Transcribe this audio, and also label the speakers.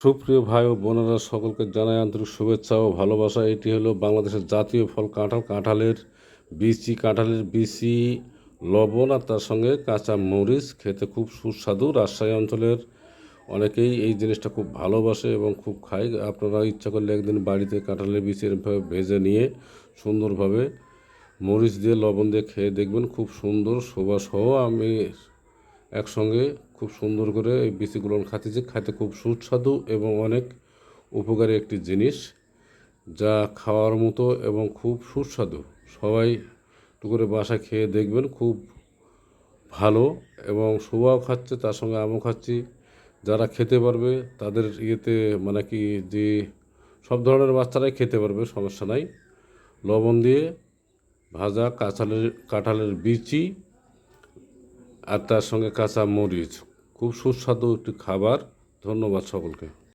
Speaker 1: সুপ্রিয় ভাই ও বোনেরা, সকলকে জানাই আন্তরিক শুভেচ্ছা ও ভালোবাসা। এটি হলো বাংলাদেশের জাতীয় ফল কাঁঠাল। কাঁঠালের বিচি, লবণ আর তার সঙ্গে কাঁচা মরিচ, খেতে খুব সুস্বাদু। রাজশাহী অঞ্চলের অনেকেই এই জিনিসটা খুব ভালোবাসে এবং খুব খায়। আপনারা ইচ্ছা করলে একদিন বাড়িতে কাঁঠালের বিচি এরকমভাবে ভেজে নিয়ে সুন্দরভাবে মরিচ দিয়ে লবণ দিয়ে খেয়ে দেখবেন, খুব সুন্দর সুবাসসহ আমি একসঙ্গে খুব সুন্দর করে এই বিচিগুলো খাচ্ছি। খাইতে খুব সুস্বাদু এবং অনেক উপকারী একটি জিনিস, যা খাওয়ার মতো এবং খুব সুস্বাদু। সবাই একটু করে বাসায় খেয়ে দেখবেন, খুব ভালো এবং শোভাও খাচ্ছে, তার সঙ্গে আমও খাচ্ছি। যারা খেতে পারবে তাদের ইয়েতে মানে কি যে সব ধরনের বাচ্চারাই খেতে পারবে, সমস্যা নাই। লবণ দিয়ে ভাজা কাঁঠালের বিচি আর তার সঙ্গে কাঁচা মরিচ, খুব সুস্বাদু একটি খাবার। ধন্যবাদ সকলকে।